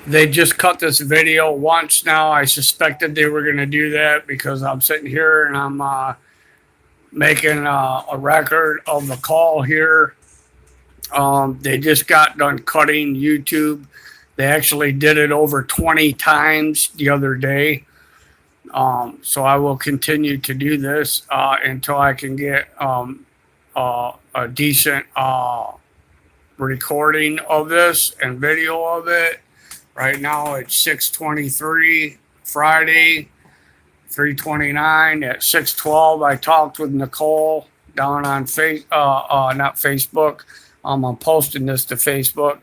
They just cut this video once now. I suspected they were going to do that because I'm sitting here and I'm making a record of the call here. They just got done cutting YouTube. They actually did it over 20 times the other day. So I will continue to do this until I can get a decent recording of this and video of it. Right now it's 6:23 Friday, 3:29 at 6:12. I talked with Nicole down on not Facebook. I'm posting this to Facebook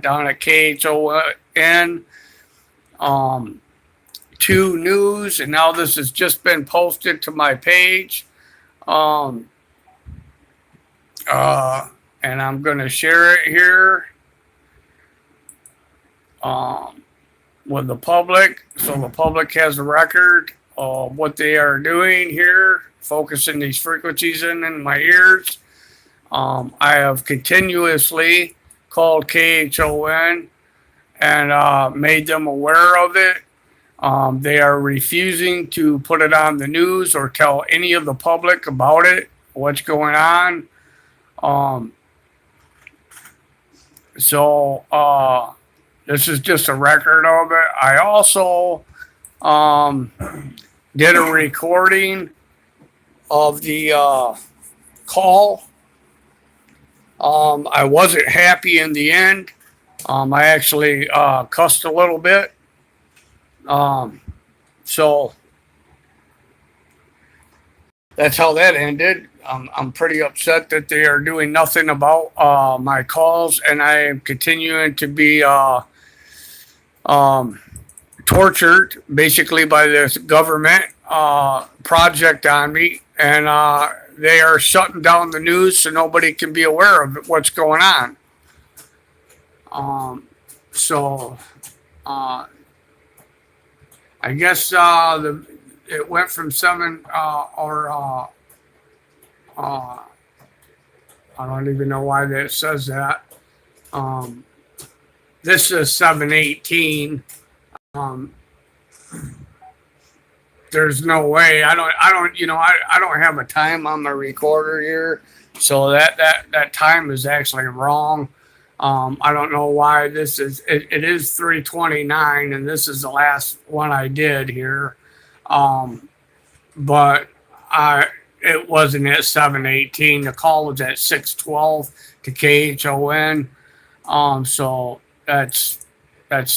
down at KHON2 News, and now this has just been posted to my page. And I'm going to share it here with the public, so the public has a record of what they are doing here, focusing these frequencies in my ears. I have continuously called KHON and made them aware of it. They are refusing to put it on the news or tell any of the public about it, what's going on. So this is just a record of it. I also did a recording of the call. I wasn't happy in the end. I actually cussed a little bit. So that's how that ended. I'm pretty upset that they are doing nothing about my calls, and I am continuing to be tortured basically by this government project on me, and they are shutting down the news so nobody can be aware of what's going on. So I guess it went from 7 or I don't even know why that says that. This is 7:18. There's no way. I don't. I don't have a time on my recorder here, so that time is actually wrong. I don't know why this is. It is 3:29, and this is the last one I did here. But it wasn't at 7:18. The call was at 6:12 to KHON. So that's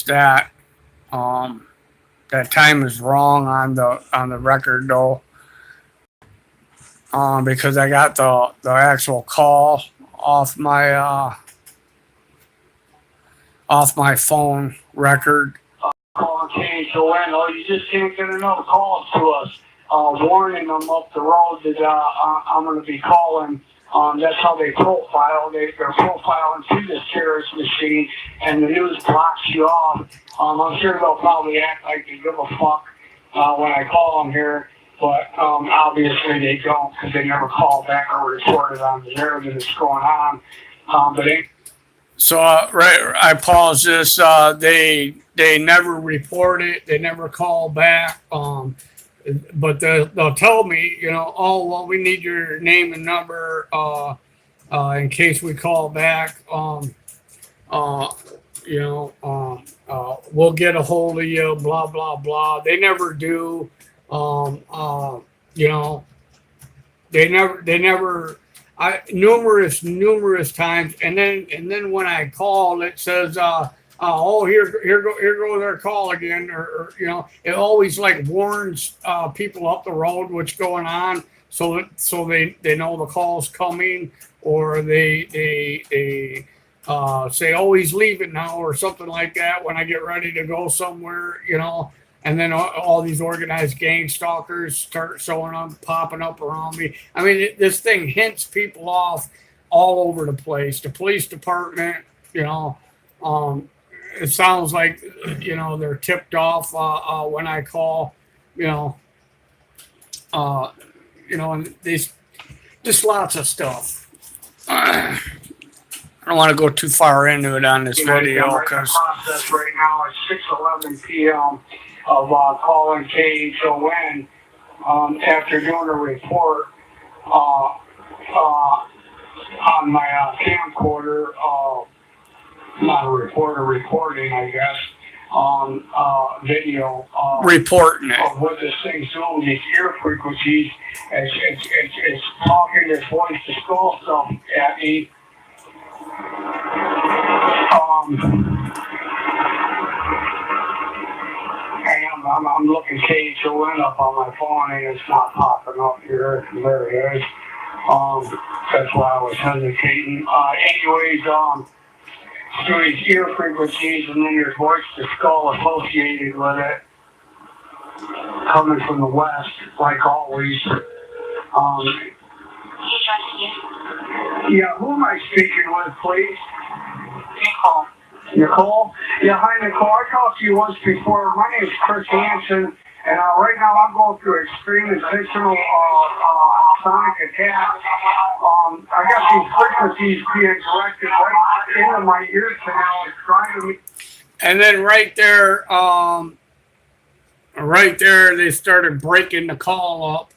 that. That time is wrong on the record though. Because I got the actual call off my phone record. Calling KHON. Oh, you just can't get enough calls to us. Warning them up the road that I'm going to be calling. That's how they profile. They're profiling through this terrorist machine, and the news blocks you off. I'm sure they'll probably act like they give a fuck when I call them here, but obviously they don't, because they never call back or report it on the air that it's going on. Right, I paused this. They never report it. They never call back. But they'll tell me, oh, well, we need your name and number in case we call back. We'll get a hold of you, blah, blah, blah. They never do. They never, numerous times. And then when I call, it says, here goes our call again, or it always like warns people up the road what's going on, so they know the call's coming, or they say, oh, he's leaving now, or something like that when I get ready to go somewhere, and then all these organized gang stalkers start showing up, popping up around me. I mean, this thing hints people off all over the place. The police department, it sounds like, they're tipped off when I call, and these just lots of stuff. don't want to go too far into it on this You know, video the because process right now is 6:11 p.m. of calling KHON after doing a report on my camcorder, not a reporter, recording, I guess, video reporting it. of what this thing's doing, these ear frequencies. It's talking this voice to skull stuff at me. I'm looking KHON up on my phone and it's not popping up here. There it is. That's why I was hesitating. So these ear frequencies and then there's voice to skull associated with it, coming from the west, like always. Yeah, who am I speaking with, please? Nicole. Nicole? Yeah, hi Nicole. I talked to you once before. My name is Chris Hansen, and right now I'm going through extreme intentional sonic attack. I got these frequencies being directed right into my ear canal and driving me. And then right there, they started breaking the call up.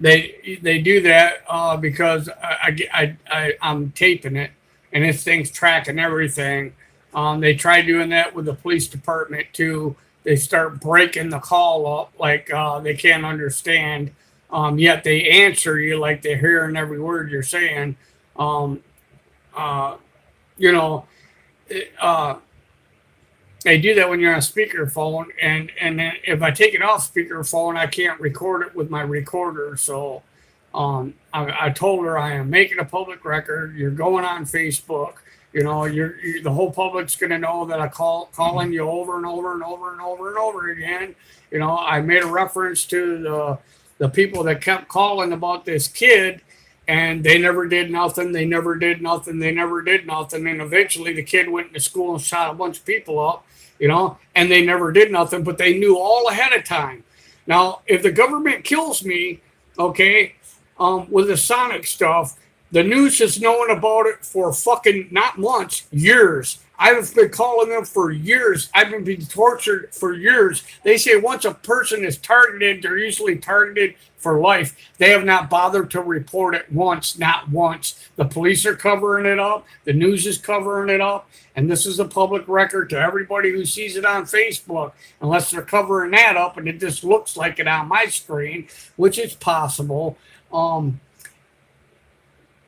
They do that because I'm taping it, and this thing's tracking everything. They try doing that with the police department too. They start breaking the call up like they can't understand, yet they answer you like they're hearing every word you're saying. They do that when you're on speakerphone, and then if I take it off speakerphone, I can't record it with my recorder. So I told her I am making a public record. You're going on Facebook. You know, the whole public's going to know that I calling you over and over and over and over and over again. You know, I made a reference to the people that kept calling about this kid, and they never did nothing. They never did nothing. They never did nothing. And eventually the kid went to school and shot a bunch of people up, you know, and they never did nothing, but they knew all ahead of time. Now, if the government kills me, okay, with the sonic stuff, the news has known about it for fucking not months, years. I've been calling them for years. I've been being tortured for years. They say once a person is targeted, they're usually targeted for life. They have not bothered to report it once, not once. The police are covering it up. The news is covering it up. And this is a public record to everybody who sees it on Facebook, unless they're covering that up and it just looks like it on my screen, which is possible.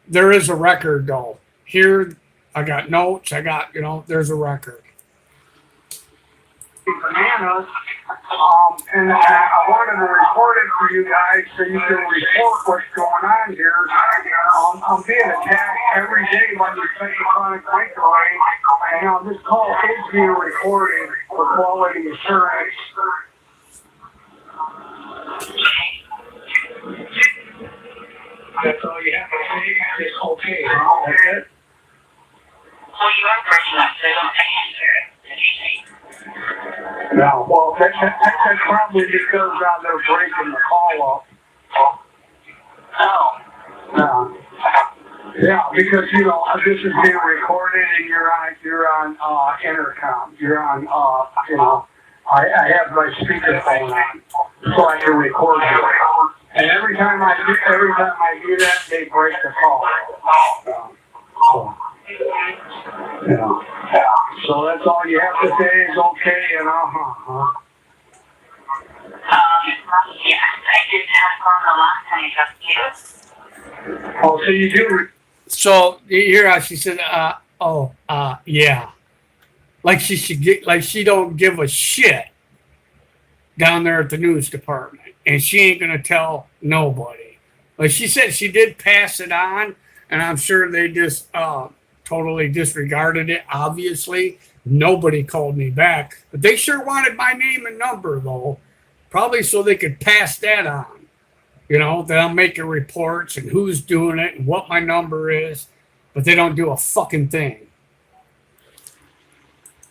There is a record, though. Here, I got notes. I got, there's a record. Bananas, and I wanted to record it for you guys so you can report what's going on here. I'm being attacked every day by these electronic microwave, and this call is being recorded for quality assurance. That's all you have to say. It's okay. That's it. Well, you are breaking up, so don't answer. No, well, that's probably because they're breaking the call up. Oh. Yeah, because this is being recorded, and you're on intercom. You're on I have my speakerphone on, so I can record you. And every time I do that, they break the call. So that's all you have to say is okay and Yeah, I did have one the last time you talked to you. Oh, so you do. So you hear how she said, yeah. Like she don't give a shit down there at the news department. And she ain't going to tell nobody. Like she said, she did pass it on, and I'm sure they just totally disregarded it, obviously. Nobody called me back. But they sure wanted my name and number, though. Probably so they could pass that on. That I'm making reports and who's doing it and what my number is. But they don't do a fucking thing.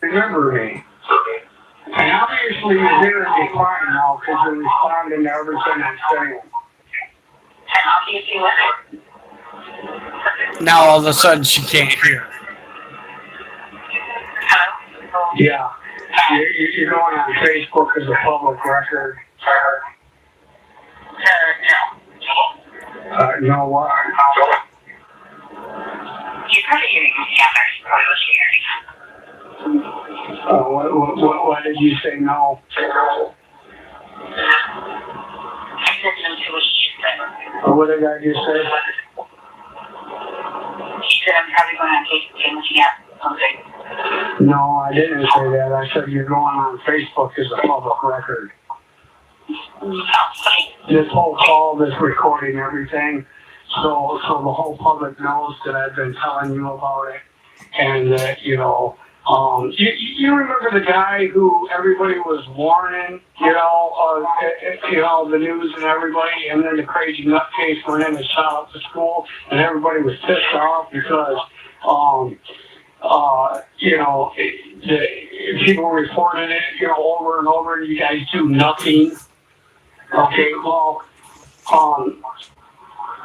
Remember me. And obviously you're hearing me fine now because you're responding to everything I'm saying. And obviously what? Now all of a sudden she can't hear. Hello? Yeah. You're going on Facebook as a public record. No. No, what? You're probably getting scammers. Probably what you're hearing. Why did you say no? I said no to what she said. What did I just say? She said I'm probably going on Facebook and looking at something. No, I didn't say that. I said you're going on Facebook as a public record. This whole call, this recording, everything. So the whole public knows that I've been telling you about it, and that you remember the guy who everybody was warning, the news and everybody, and then the crazy nutcase went in and shot up the school, and everybody was pissed off because, people reported it, over and over, and you guys do nothing. Okay, well,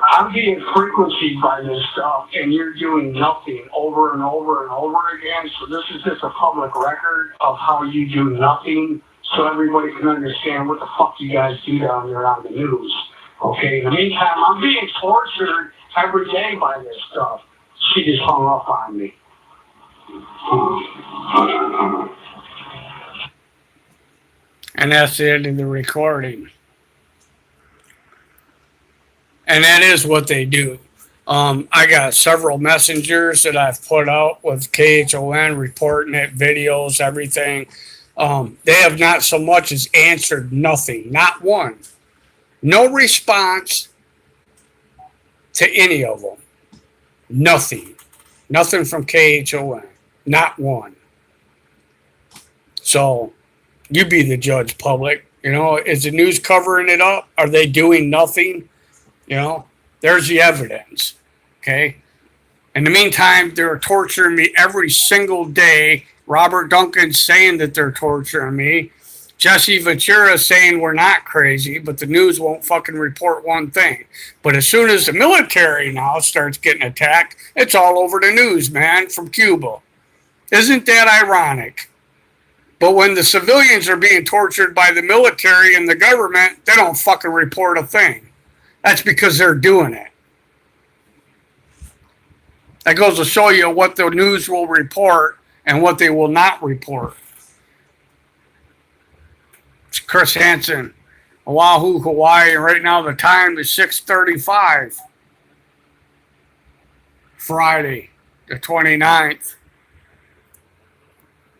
I'm getting frequency by this stuff, and you're doing nothing over and over and over again. So this is just a public record of how you do nothing, so everybody can understand what the fuck you guys do down there on the news. Okay, in the meantime, I'm being tortured every day by this stuff. She just hung up on me. And that's the end of the recording. And that is what they do. I got several messengers that I've put out with KHON reporting it, videos, everything. They have not so much as answered nothing, not one. No response to any of them. Nothing. Nothing from KHON. Not one. So you be the judge, public. Is the news covering it up? Are they doing nothing? There's the evidence. Okay. In the meantime, they're torturing me every single day. Robert Duncan's saying that they're torturing me. Jesse Ventura saying we're not crazy, but the news won't fucking report one thing. But as soon as the military now starts getting attacked, it's all over the news, man, from Cuba. Isn't that ironic? But when the civilians are being tortured by the military and the government, they don't fucking report a thing. That's because they're doing it. That goes to show you what the news will report and what they will not report. It's Chris Hansen, Oahu, Hawaii. Right now the time is 6:35. Friday, the 29th.